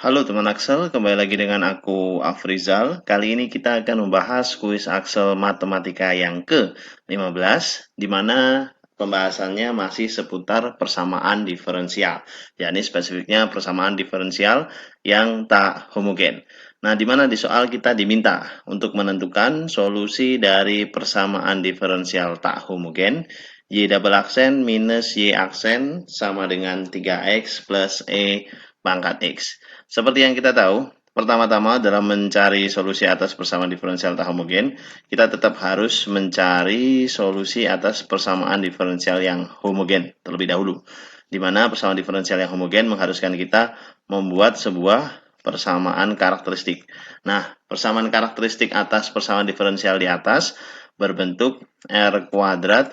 Halo teman Axel, kembali lagi dengan aku Afrizal. Kali ini kita akan membahas kuis Axel Matematika yang ke-15, di mana pembahasannya masih seputar persamaan diferensial, yakni spesifiknya persamaan diferensial yang tak homogen. Nah, di mana di soal kita diminta untuk menentukan solusi dari persamaan diferensial tak homogen, y double aksen minus y aksen sama dengan 3x plus e pangkat x. Seperti yang kita tahu, pertama-tama dalam mencari solusi atas persamaan diferensial tak homogen, kita tetap harus mencari solusi atas persamaan diferensial yang homogen terlebih dahulu. Di mana persamaan diferensial yang homogen mengharuskan kita membuat sebuah persamaan karakteristik. Nah, persamaan karakteristik atas persamaan diferensial di atas berbentuk R kuadrat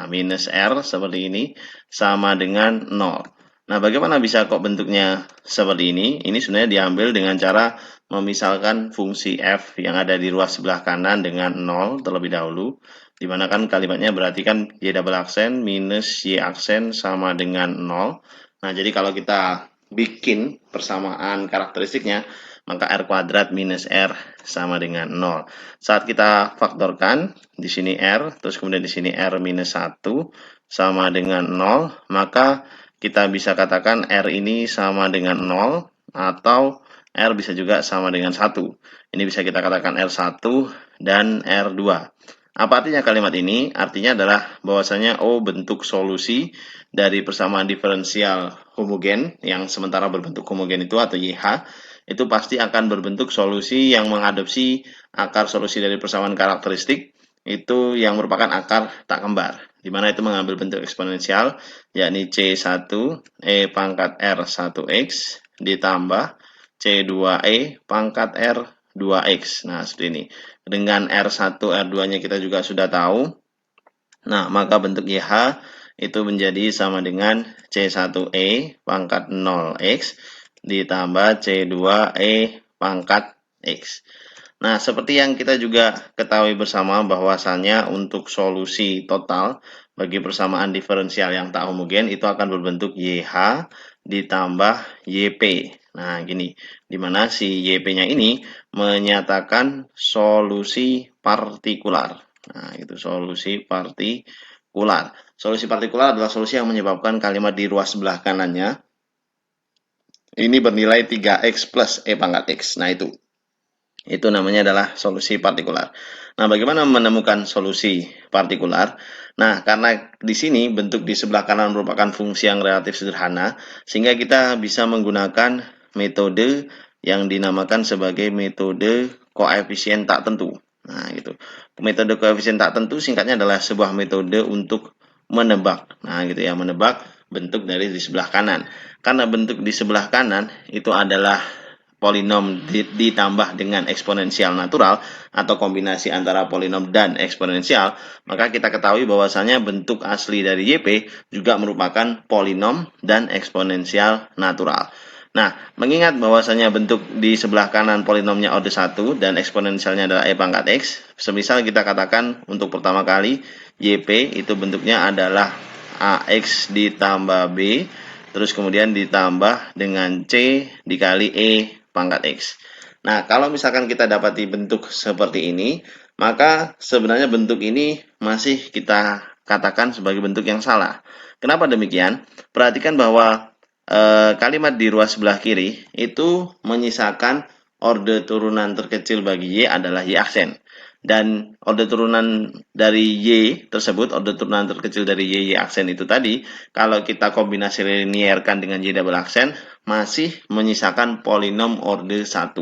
minus R seperti ini sama dengan 0. Nah, bagaimana bisa kok bentuknya seperti ini? Ini sebenarnya diambil dengan cara memisalkan fungsi f yang ada di ruas sebelah kanan dengan 0 terlebih dahulu. Di mana kan kalimatnya berarti kan y double aksen minus y aksen sama dengan 0. Nah, jadi kalau kita bikin persamaan karakteristiknya, maka r kuadrat minus r sama dengan 0. Saat kita faktorkan, di sini r, terus kemudian di sini r minus 1 sama dengan 0, maka kita bisa katakan R ini sama dengan 0 atau R bisa juga sama dengan 1. Ini bisa kita katakan R1 dan R2. Apa artinya kalimat ini? Artinya adalah bahwasanya bentuk solusi dari persamaan diferensial homogen yang sementara berbentuk homogen itu atau YH itu pasti akan berbentuk solusi yang mengadopsi akar solusi dari persamaan karakteristik itu yang merupakan akar tak kembar, di mana itu mengambil bentuk eksponensial, yakni C1 E pangkat R1X ditambah C2E pangkat R2X. Nah, seperti ini. Dengan R1, R2-nya kita juga sudah tahu. Nah, maka bentuk YH itu menjadi sama dengan C1E pangkat 0X ditambah C2E pangkat X. Nah, seperti yang kita juga ketahui bersama bahwasannya untuk solusi total bagi persamaan diferensial yang tak homogen itu akan berbentuk YH ditambah YP. Nah, gini, di mana si YP-nya ini menyatakan solusi partikular. Nah, itu solusi partikular. Solusi partikular adalah solusi yang menyebabkan kalimat di ruas sebelah kanannya ini bernilai 3x plus e pangkat x. Nah, itu namanya adalah solusi partikular. Nah, bagaimana menemukan solusi partikular? Nah, karena di sini bentuk di sebelah kanan merupakan fungsi yang relatif sederhana, sehingga kita bisa menggunakan metode yang dinamakan sebagai metode koefisien tak tentu. Nah, itu. Metode koefisien tak tentu singkatnya adalah sebuah metode untuk menebak. Nah, gitu ya, menebak bentuk dari di sebelah kanan. Karena bentuk di sebelah kanan itu adalah polinom ditambah dengan eksponensial natural atau kombinasi antara polinom dan eksponensial, maka kita ketahui bahwasanya bentuk asli dari YP juga merupakan polinom dan eksponensial natural. Nah, mengingat bahwasanya bentuk di sebelah kanan polinomnya order 1 dan eksponensialnya adalah e pangkat x, semisal kita katakan untuk pertama kali YP itu bentuknya adalah AX ditambah B, terus kemudian ditambah dengan C dikali E pangkat X. Nah, kalau misalkan kita dapati bentuk seperti ini, maka sebenarnya bentuk ini masih kita katakan sebagai bentuk yang salah. Kenapa demikian? Perhatikan bahwa kalimat di ruas sebelah kiri itu menyisakan orde turunan terkecil bagi Y adalah Y aksen. Dan orde turunan dari Y tersebut, orde turunan terkecil dari Y aksen itu tadi, kalau kita kombinasi linierkan dengan Y double aksen, masih menyisakan polinom orde 1.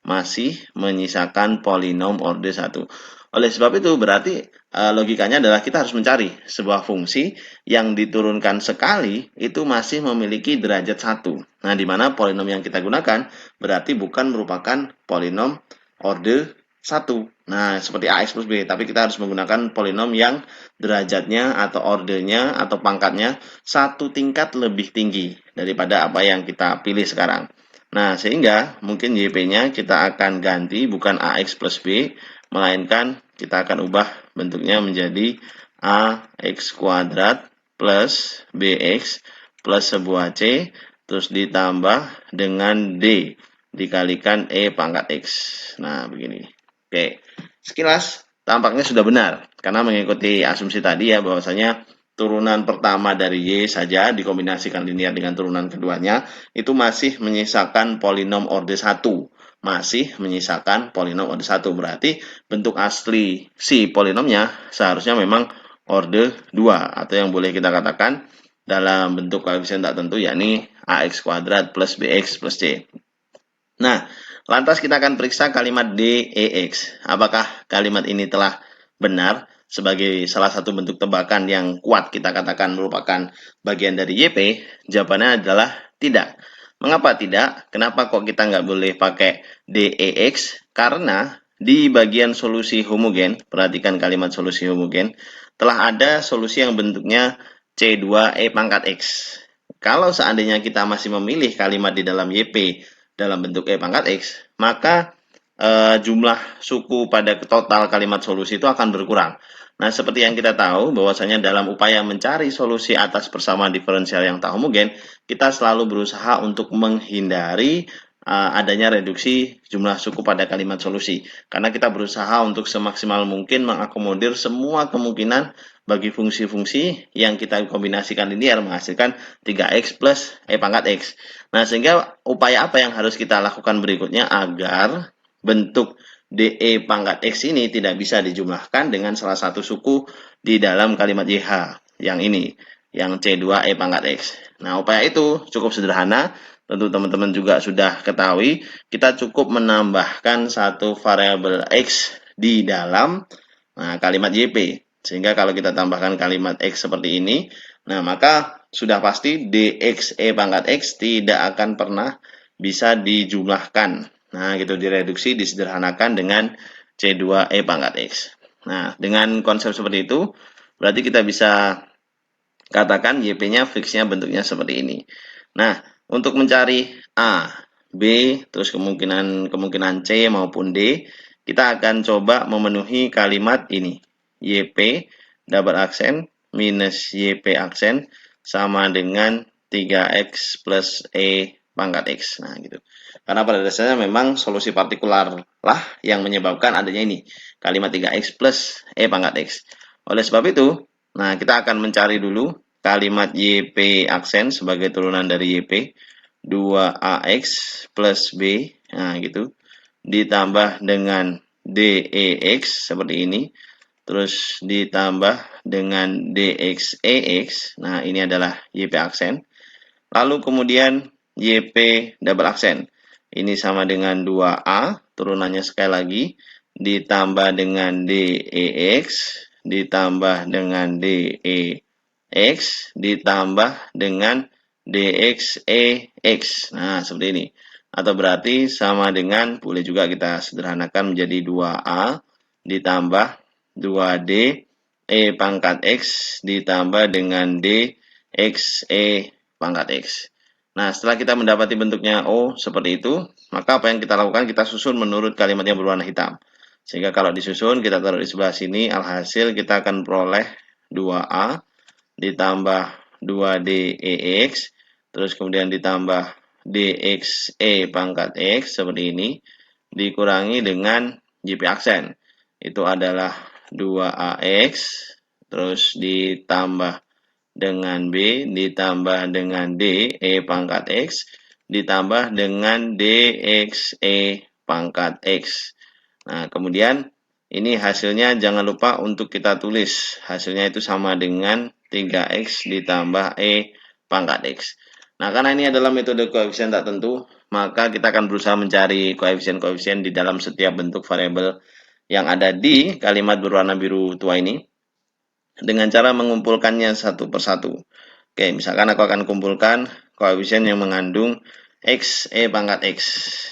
Masih menyisakan polinom orde 1. Oleh sebab itu berarti logikanya adalah kita harus mencari sebuah fungsi yang diturunkan sekali itu masih memiliki derajat 1. Nah, di mana polinom yang kita gunakan berarti bukan merupakan polinom orde 1. Nah, seperti AX plus B, tapi kita harus menggunakan polinom yang derajatnya atau ordenya atau pangkatnya satu tingkat lebih tinggi daripada apa yang kita pilih sekarang. Nah, sehingga mungkin YP-nya kita akan ganti bukan AX plus B, melainkan kita akan ubah bentuknya menjadi AX kuadrat plus BX plus sebuah C terus ditambah dengan D dikalikan E pangkat X. Nah, begini. Oke, sekilas tampaknya sudah benar, karena mengikuti asumsi tadi ya, bahwasanya turunan pertama dari Y saja dikombinasikan linear dengan turunan keduanya, itu masih menyisakan polinom orde 1. Masih menyisakan polinom orde 1. Berarti bentuk asli si polinomnya seharusnya memang orde 2, atau yang boleh kita katakan dalam bentuk koefisien tak tentu, yakni AX kuadrat plus BX plus C. Nah, lantas kita akan periksa kalimat DEX. Apakah kalimat ini telah benar sebagai salah satu bentuk tebakan yang kuat kita katakan merupakan bagian dari YP? Jawabannya adalah tidak. Mengapa tidak? Kenapa kok kita nggak boleh pakai DEX? Karena di bagian solusi homogen, perhatikan kalimat solusi homogen, telah ada solusi yang bentuknya C2E pangkat X. Kalau seandainya kita masih memilih kalimat di dalam YP dalam bentuk E pangkat X, maka jumlah suku pada total kalimat solusi itu akan berkurang. Nah, seperti yang kita tahu bahwasanya dalam upaya mencari solusi atas persamaan diferensial yang tak homogen, kita selalu berusaha untuk menghindari adanya reduksi jumlah suku pada kalimat solusi. Karena kita berusaha untuk semaksimal mungkin mengakomodir semua kemungkinan bagi fungsi-fungsi yang kita kombinasikan linear menghasilkan 3x plus E pangkat X. Nah, sehingga upaya apa yang harus kita lakukan berikutnya agar bentuk DE pangkat X ini tidak bisa dijumlahkan dengan salah satu suku di dalam kalimat YH yang ini, yang C2E pangkat X. Nah, upaya itu cukup sederhana, tentu teman-teman juga sudah ketahui, kita cukup menambahkan satu variabel X di dalam kalimat YP. Sehingga kalau kita tambahkan kalimat X seperti ini, nah maka sudah pasti DXE pangkat X tidak akan pernah bisa dijumlahkan. Nah, gitu, direduksi, disederhanakan dengan C2E pangkat X. Nah, dengan konsep seperti itu, berarti kita bisa katakan YP-nya fixnya bentuknya seperti ini. Nah, untuk mencari A, B, terus kemungkinan C maupun D, kita akan coba memenuhi kalimat ini. YP double aksen minus YP aksen sama dengan 3X plus E pangkat X. Nah, gitu. Karena pada dasarnya memang solusi partikular lah yang menyebabkan adanya ini. Kalimat 3X plus E pangkat X. Oleh sebab itu, nah kita akan mencari dulu kalimat YP aksen sebagai turunan dari YP. 2AX plus B. Nah, gitu. Ditambah dengan DEX seperti ini. Terus ditambah dengan DXEX. Nah, ini adalah YP aksen. Lalu kemudian YP double aksen. Ini sama dengan 2A, turunannya sekali lagi, ditambah dengan DEX, ditambah dengan DEX, ditambah dengan DXEX. Nah, seperti ini. Atau berarti sama dengan, boleh juga kita sederhanakan menjadi 2A, ditambah 2D, E pangkat X, ditambah dengan D, X, E pangkat X. Nah, setelah kita mendapati bentuknya O seperti itu, maka apa yang kita lakukan? Kita susun menurut kalimat yang berwarna hitam. Sehingga kalau disusun, kita taruh di sebelah sini, alhasil kita akan peroleh 2A, ditambah 2DEX, terus kemudian ditambah DXE pangkat X, seperti ini, dikurangi dengan YP aksen. Itu adalah 2AX, terus ditambah dengan B, ditambah dengan D, E pangkat X, ditambah dengan DXE pangkat X. Nah, kemudian ini hasilnya jangan lupa untuk kita tulis. Hasilnya itu sama dengan 3X ditambah E pangkat X. Nah, karena ini adalah metode koefisien tak tentu, maka kita akan berusaha mencari koefisien-koefisien di dalam setiap bentuk variabel yang ada di kalimat berwarna biru tua ini dengan cara mengumpulkannya satu persatu. Oke, misalkan aku akan kumpulkan koefisien yang mengandung X, E pangkat X.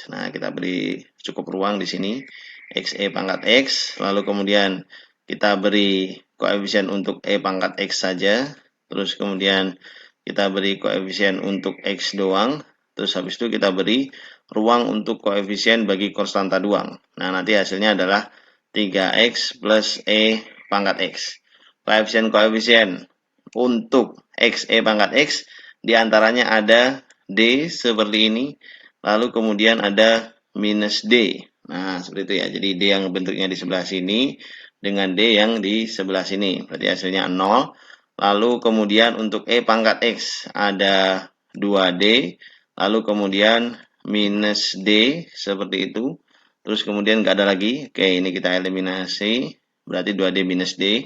Nah, kita beri cukup ruang di sini. X, E pangkat X. Lalu kemudian kita beri koefisien untuk E pangkat X saja. Terus kemudian kita beri koefisien untuk X doang. Terus habis itu kita beri ruang untuk koefisien bagi konstanta doang. Nah, nanti hasilnya adalah 3X plus E pangkat X. Koefisien-koefisien untuk X, E pangkat X diantaranya ada D seperti ini, lalu kemudian ada minus D. Nah, seperti itu ya. Jadi D yang bentuknya di sebelah sini dengan D yang di sebelah sini. Berarti hasilnya 0. Lalu kemudian untuk E pangkat X ada 2D. Lalu kemudian minus D seperti itu. Terus kemudian nggak ada lagi. Oke, ini kita eliminasi. Berarti 2D minus D.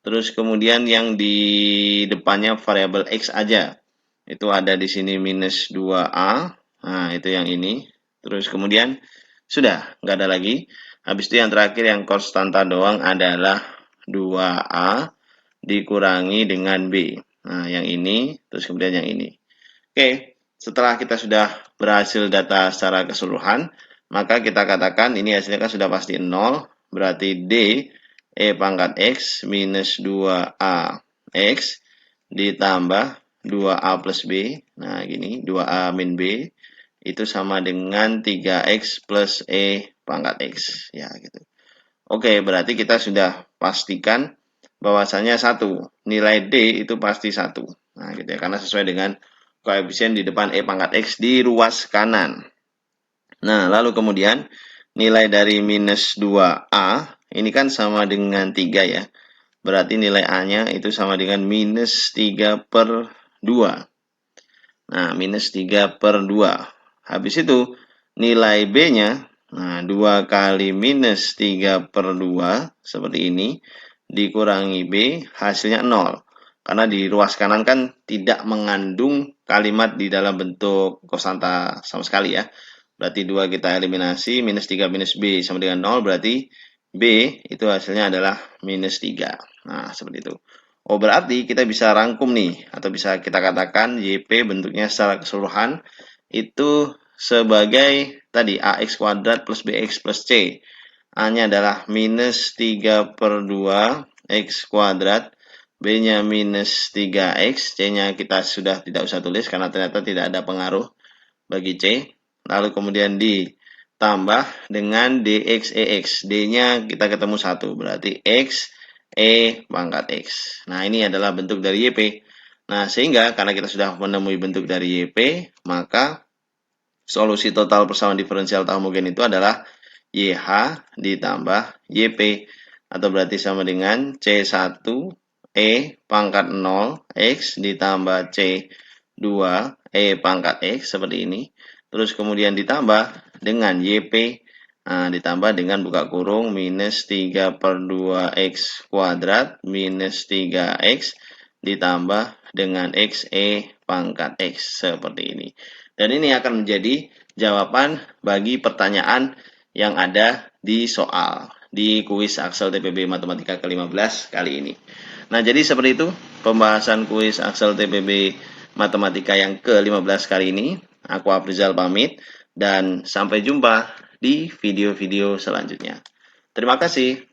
Terus kemudian yang di depannya variabel X aja. Itu ada di sini minus 2A. Nah, itu yang ini. Terus kemudian sudah, nggak ada lagi. Habis itu yang terakhir yang konstanta doang adalah 2A dikurangi dengan B. Nah, yang ini, terus kemudian yang ini. Oke, setelah kita sudah berhasil data secara keseluruhan, maka kita katakan ini hasilnya kan sudah pasti 0, berarti D E pangkat X minus 2A X ditambah 2A plus B. Nah, gini, 2A min B itu sama dengan 3X plus E pangkat X. Ya, gitu. Oke, berarti kita sudah pastikan bahwasanya 1. Nilai D itu pasti 1. Nah, gitu ya, karena sesuai dengan koefisien di depan E pangkat X di ruas kanan. Nah, lalu kemudian nilai dari minus 2A ini kan sama dengan 3 ya. Berarti nilai A-nya itu sama dengan minus 3 per 2. Nah, minus 3 per 2. Habis itu nilai B-nya, nah 2 kali minus 3 per 2, seperti ini, dikurangi B, hasilnya 0. Karena di ruas kanan kan tidak mengandung kalimat di dalam bentuk konstanta sama sekali ya. Berarti 2 kita eliminasi, minus 3 minus B sama dengan 0, berarti B itu hasilnya adalah minus 3. Nah, seperti itu. Oh, berarti kita bisa rangkum nih, atau bisa kita katakan YP bentuknya secara keseluruhan itu sebagai tadi AX kuadrat plus BX plus C. A-nya adalah minus 3 per 2 X kuadrat, B-nya minus 3X, C-nya kita sudah tidak usah tulis karena ternyata tidak ada pengaruh bagi C. Lalu kemudian ditambah dengan DX EX, D-nya kita ketemu 1, berarti X E pangkat X. Nah, ini adalah bentuk dari YP. Nah, sehingga karena kita sudah menemui bentuk dari YP, maka solusi total persamaan diferensial tak homogen itu adalah YH ditambah YP. Atau berarti sama dengan C1 E pangkat 0 X ditambah C2 E pangkat X seperti ini. Terus kemudian ditambah dengan YP. Nah, ditambah dengan buka kurung minus 3 per 2X kuadrat minus 3X ditambah dengan XE pangkat X seperti ini. Dan ini akan menjadi jawaban bagi pertanyaan yang ada di soal di kuis Axel TPB Matematika ke-15 kali ini. Nah, jadi seperti itu pembahasan kuis Axel TPB Matematika yang ke-15 kali ini. Aku Afrizal pamit dan sampai jumpa di video-video selanjutnya. Terima kasih.